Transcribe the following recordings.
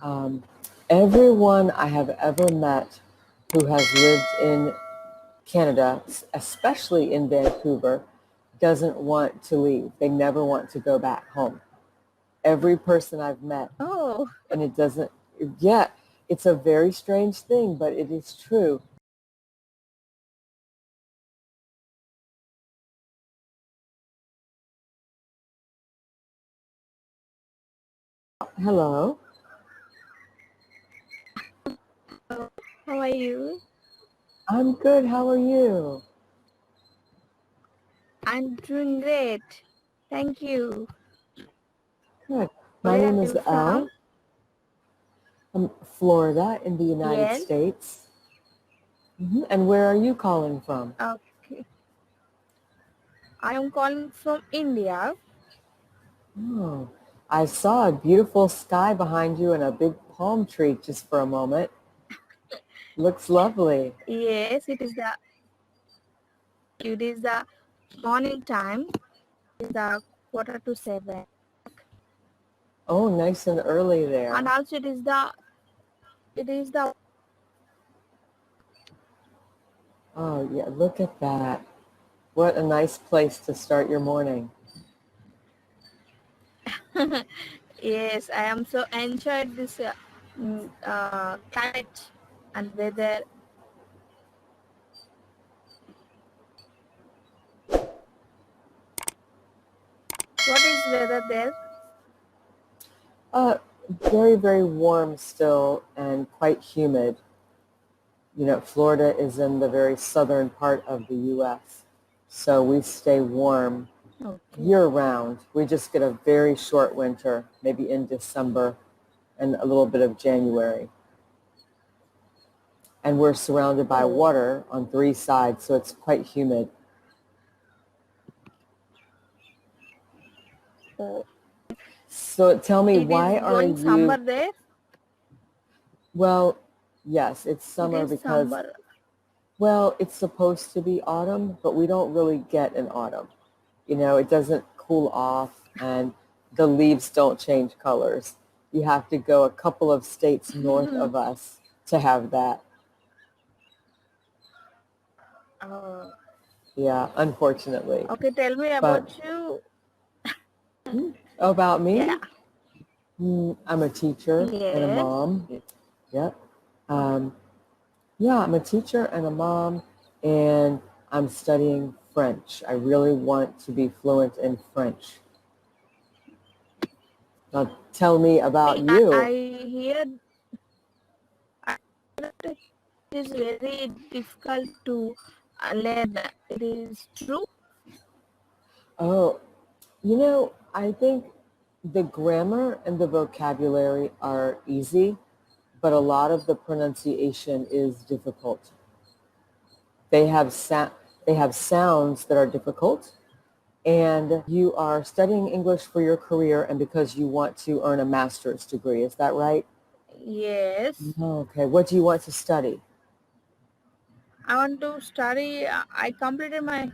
Um, Everyone I have ever met who has lived in Canada, especially in Vancouver, doesn't want to leave. They never want to go back home. Every person I've met, Oh, and it doesn't, yeah, it's a very strange thing, but it is true. Hello, how are you? I'm good. How are you? I'm doing great. Thank you. Good. My Where are name is you from? Elle. I'm Florida in the United Yes. States. And where are you calling from? Okay. I am calling from India. Oh, I saw a beautiful sky behind you and a big palm tree just for a moment. Looks lovely. Yes, it is the morning time. It's the 6:45. Oh, nice and early And there. also it is the Oh, yeah, look at that. What a nice place to start your morning. yes, I am so enjoyed this climate and weather. What is weather there? Uh, Very, very warm still and quite humid. You know, Florida is in the very southern part of the U.S., so we stay warm Okay. year round. We just get a very short winter, maybe in December and a little bit of January. And we're surrounded by Oh, water on three sides, so it's quite humid. oh. So tell me, It is why are going summer you, there. well, yes, it's It summer is because, summer. well, it's supposed to be autumn, but we don't really get an autumn. You know, it doesn't cool off and the leaves don't change colors. You have to go a couple of states north of us to have that. uh, Yeah, unfortunately. okay, tell me But about you. about Yeah. me, I'm a teacher and a Yes. mom. Yep. Um, yeah, I'm a teacher and a mom, and I'm studying French. I really want to be fluent in French. Now, tell me about I you. hear that it is very difficult to learn. It is true. Oh, you know, I think the grammar and the vocabulary are easy, but a lot of the pronunciation is difficult. They have they have sounds that are difficult, and you are studying English for your career and because you want to earn a master's degree. Is that right? Yes. Okay. What do you want to study? I want to study. I completed my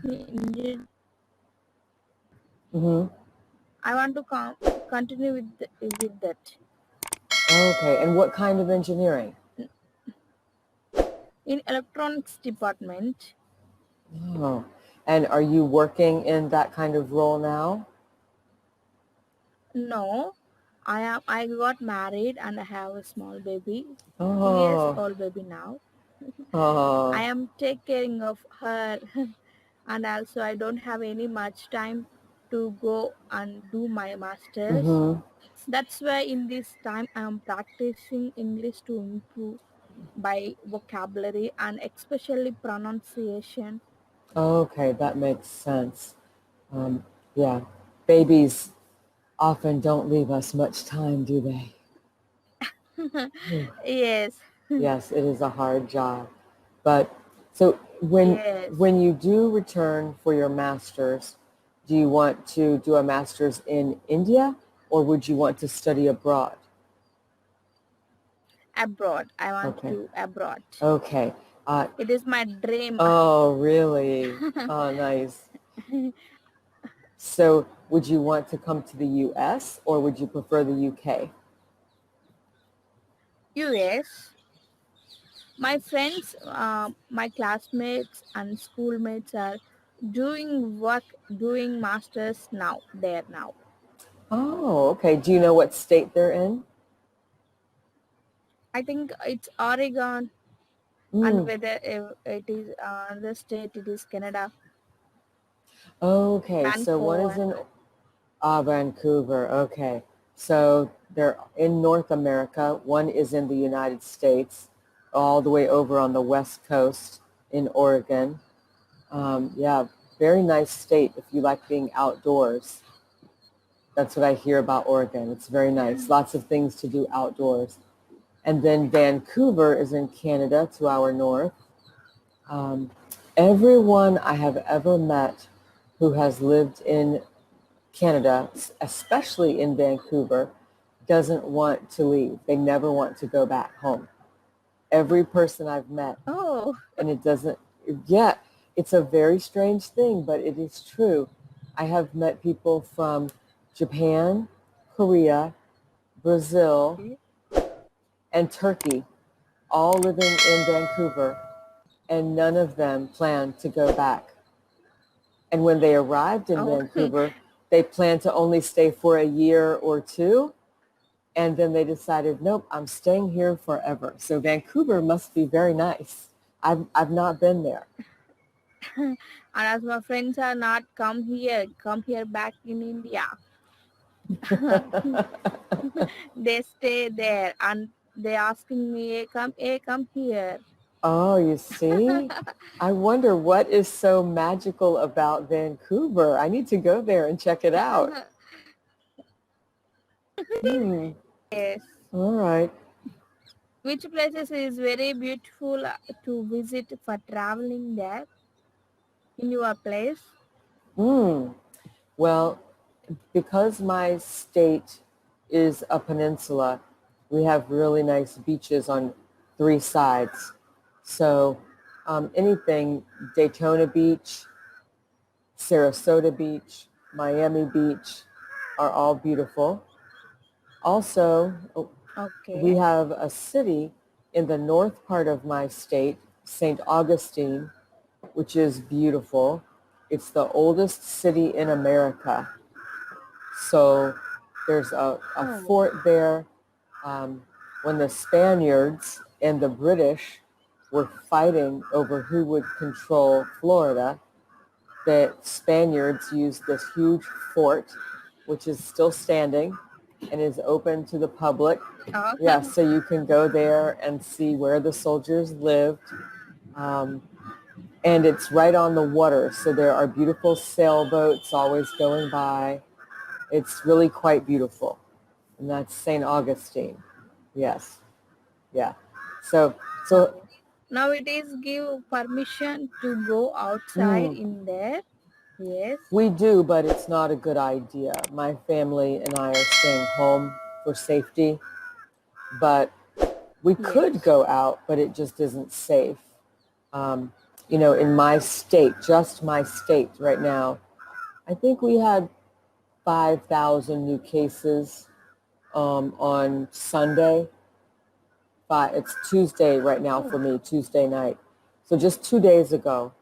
hmm I want to continue with that Okay. And what kind of engineering? in electronics department. Oh. And are you working in that kind of role now? No, I got married and I have a small baby, 2 years Oh. old baby now. I Oh. am taking care of her, and also I don't have any much time to go and do my masters. hmm That's why in this time I am practicing English to improve by vocabulary and especially pronunciation. Okay, that makes sense. Um, yeah. Babies often don't leave us much time, do they? Yes, Yes, it is a hard job. But so yes. when you do return for your master's, do you want to do a master's in India or would you want to study abroad? Abroad. I want Okay. to abroad. Okay. Uh, It is my dream. oh, really? Oh, nice. So would you want to come to the U.S. or would you prefer the U.K.? US. My friends, my classmates, and schoolmates are doing masters now. There now. Oh, okay. Do you know what state they're in? I think it's Oregon, and Mm. whether it is the state, it is Canada, Okay, so one is Vancouver. in Vancouver. Okay. So they're in North America. One is in the United States, all the way over on the West Coast in Oregon. Yeah, very nice state if you like being outdoors. That's what I hear about Oregon. It's very nice. Lots of things to do outdoors. And then Vancouver is in Canada, 2 hour north. Um, Everyone I have ever met who has lived in Canada, especially in Vancouver, doesn't want to leave. They never want to go back home. Every person I've met, Oh, and it doesn't, yeah, it's a very strange thing, but it is true. I have met people from Japan, Korea, Brazil, okay. and Turkey, all living in Vancouver, and none of them plan to go back. And when they arrived in Oh, Vancouver, they planned to only stay for a year or two. And then they decided, nope, I'm staying here forever. So Vancouver must be very nice. I've not been there. and as my friends are not come here back in India. They stay there and they asking me, come here. Oh, you see? I wonder what is so magical about Vancouver. I need to go there and check it out. Hmm. Yes. All right. Which places is very beautiful to visit for traveling there in your place? Hmm. Well, because my state is a peninsula, we have really nice beaches on 3 sides. So anything, Daytona Beach, Sarasota Beach, Miami Beach are all beautiful. Also, we Okay. have a city in the north part of my state, St. Augustine, which is beautiful. It's the oldest city in America. So there's a Oh, fort there. When the Spaniards and the British were fighting over who would control Florida, the Spaniards used this huge fort, which is still standing and is open to the public. oh, Yeah, so you can go there and see where the soldiers lived. Um, and it's right on the water, so there are beautiful sailboats always going by. It's really quite beautiful. And that's St. Augustine. Yes. Yeah. So, oh. Now it is give permission to go outside mm, in there. Yes. we do, but it's not a good idea. My family and I are staying home for safety, but we could Yes. go out, but it just isn't safe. Um, in my state, just my state right now, I think we had 5,000 new cases on Sunday. It's Tuesday right now Oh, for me, Tuesday night. So just 2 days ago,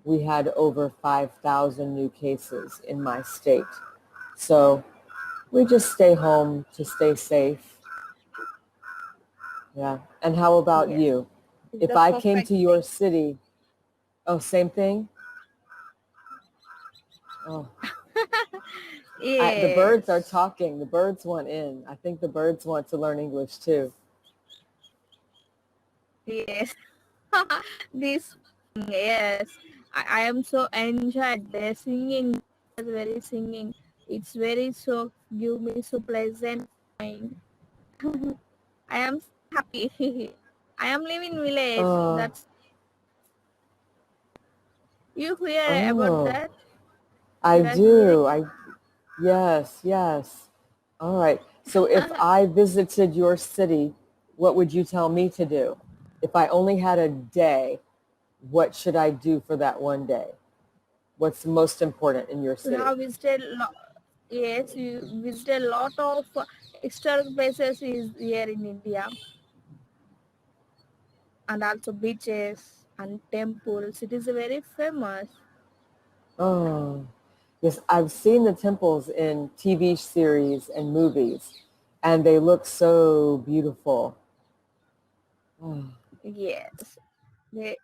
we had over 5,000 new cases in my state. So we just stay home to stay safe. Yeah. And how about yes. you? It's If the I came perfect to your thing. city, oh, same thing? Oh, the birds are Yes. talking. The birds want in. I think the birds want to learn English too. Yes. This, yes. I am so enjoyed their singing. Very singing. It's very so give me so pleasant mind. I am so happy. I am living village. Uh, That's you hear about oh, that? I You are hearing? do. Yes, yes. All right. So if I visited your city, what would you tell me to do? If I only had a day, what should I do for that one day? What's most important in your You city? have visited. Yes, you visited a lot of historical places is here in India. and also beaches and temples. It is very famous. Oh, yes, I've seen the temples in TV series and movies, and they look so beautiful. Oh. Yes, they